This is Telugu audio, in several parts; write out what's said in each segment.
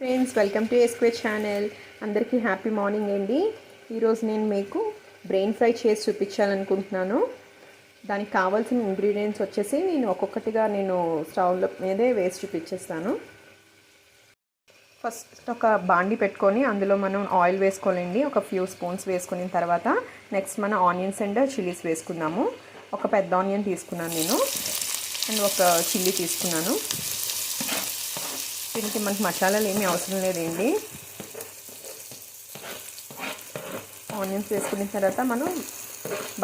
ఫ్రెండ్స్, వెల్కమ్ టు ఎస్క్వే ఛానల్. అందరికీ హ్యాపీ మార్నింగ్ అండి. ఈరోజు నేను మీకు బ్రెయిన్ ఫ్రై చేసి చూపించాలనుకుంటున్నాను. దానికి కావాల్సిన ఇంగ్రీడియంట్స్ వచ్చేసి నేను ఒక్కొక్కటిగా స్టవ్లో మీదే వేసి చూపించేస్తాను. ఫస్ట్ ఒక బాండి పెట్టుకొని అందులో మనం ఆయిల్ వేసుకోవాలండి. ఒక ఫ్యూ స్పూన్స్ వేసుకున్న తర్వాత నెక్స్ట్ మనం ఆనియన్స్ అండ్ చిల్లీస్ వేసుకుందాము. ఒక పెద్ద ఆనియన్ తీసుకున్నాను నేను, అండ్ ఒక చిల్లీ తీసుకున్నాను. దీనికి మనకు మసాలాలు ఏమీ అవసరం లేదండి. ఆనియన్స్ వేసుకున్న తర్వాత మనం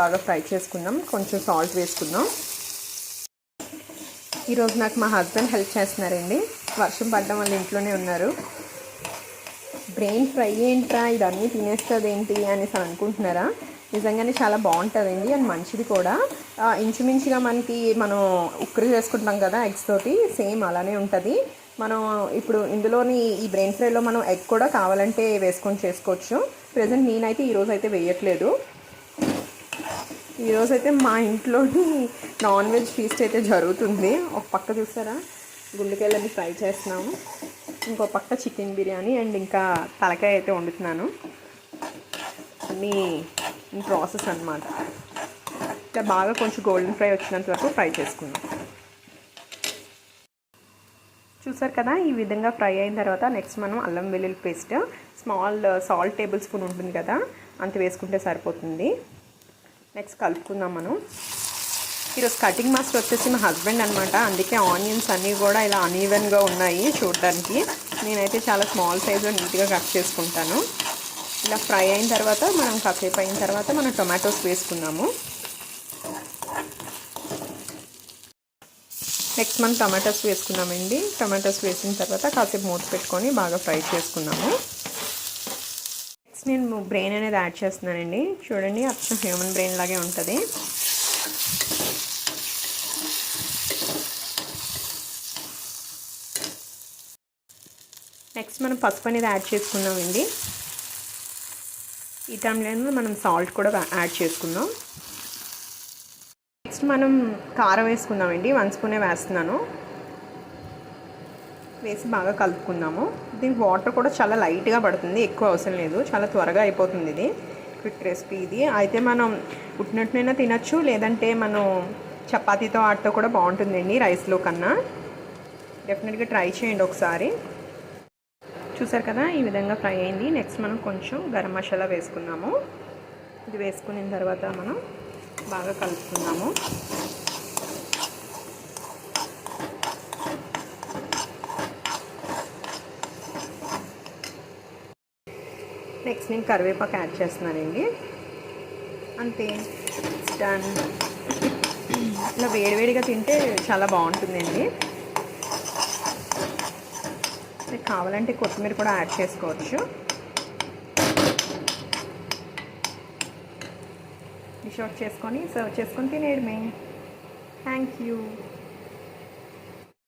బాగా ఫ్రై చేసుకుందాం. కొంచెం సాల్ట్ వేసుకుందాం. ఈరోజు నాకు మా హస్బెండ్ హెల్ప్ చేస్తున్నారండి. వర్షం పడడం వల్ల ఇంట్లోనే ఉన్నారు. బ్రెయిన్ ఫ్రై ఏంట్రా, ఇదన్నీ తినేస్తుంది ఏంటి అనేసి అనుకుంటున్నారా? నిజంగానే చాలా బాగుంటుందండి, అండ్ మంచిది కూడా. ఇంచుమించుగా మనం ఉక్కరు చేసుకుంటాం కదా ఎగ్స్ తోటి, సేమ్ అలానే ఉంటుంది. మనం ఇప్పుడు ఇందులోని ఈ బ్రెయిన్ ఫ్రైలో మనం ఎగ్ కూడా కావాలంటే వేసుకొని చేసుకోవచ్చు. ప్రజెంట్ నేనైతే ఈరోజు అయితే వేయట్లేదు. ఈరోజైతే మా ఇంట్లోని నాన్ వెజ్ ఫీస్ట్ అయితే జరుగుతుంది. ఒక పక్క చూసారా గుండెకాయలన్నీ ఫ్రై చేస్తున్నాము, ఇంకో పక్క చికెన్ బిర్యానీ అండ్ ఇంకా తలకాయ అయితే వండుతున్నాను. అన్నీ ప్రాసెస్ అన్నమాట. ఇట్లా బాగా కొంచెం గోల్డెన్ ఫ్రై వచ్చినంత వరకు ఫ్రై చేసుకున్నాం. చూసారు కదా, ఈ విధంగా ఫ్రై అయిన తర్వాత నెక్స్ట్ మనం అల్లం వెల్లుల్లి paste small salt tablespoon ఉంటుంది కదా, అంత వేసుకుంటే సరిపోతుంది. నెక్స్ట్ కలుపుకుందాం మనం. ఈరోజు కటింగ్ మాస్టర్ వచ్చేసి మా హస్బెండ్ అనమాట. అందుకే ఆనియన్స్ అన్నీ కూడా ఇలా అన్ఈవెన్గా ఉన్నాయి చూడడానికి. నేనైతే చాలా స్మాల్ సైజులో నీట్గా కట్ చేసుకుంటాను. ఇలా ఫ్రై అయిన తర్వాత మనం కాసేపు అయిన తర్వాత మనం టొమాటోస్ వేసుకుందాము. నెక్స్ట్ మనం టమాటోస్ వేసుకున్నామండి. టమాటోస్ వేసిన తర్వాత కాసేపు మూత పెట్టుకొని బాగా ఫ్రై చేసుకున్నాము. నెక్స్ట్ నేను బ్రెయిన్ అనేది యాడ్ చేస్తున్నానండి. చూడండి, అచ్చం హ్యూమన్ బ్రెయిన్ లాగే ఉంటుంది. నెక్స్ట్ మనం పసుపు అనేది యాడ్ చేసుకున్నామండి. ఈ టైంలో మనం సాల్ట్ కూడా యాడ్ చేసుకుందాం. నెక్స్ట్ మనం కారం వేసుకుందామండి. 1 స్పూనే వేస్తున్నాను. వేసి బాగా కలుపుకుందాము. దీనికి వాటర్ కూడా చాలా లైట్గా పడుతుంది, ఎక్కువ అవసరం లేదు. చాలా త్వరగా అయిపోతుంది. ఇది క్విక్ రెసిపీ. ఇది అయితే మనం ఉట్టినట్టునైనా తినచ్చు, లేదంటే మనం చపాతీతో ఆటతో కూడా బాగుంటుందండి, రైస్లో కన్నా. డెఫినెట్గా ట్రై చేయండి ఒకసారి. చూసారు కదా, ఈ విధంగా ఫ్రై అయింది. నెక్స్ట్ మనం కొంచెం గరం మసాలా వేసుకుందాము. ఇది వేసుకున్న తర్వాత మనం బాగా కలుపుకుందాము. నెక్స్ట్ నేను కరివేపాకు యాడ్ చేస్తున్నానండి. అంతే, డన్. ఇలా వేడివేడిగా తింటే చాలా బాగుంటుందండి. మీకు కావాలంటే కొత్తిమీర కూడా యాడ్ చేసుకోవచ్చు. డిష్ అవుట్ చేసుకొని సర్వ్ చేసుకొని తినేయడమే. Thank you.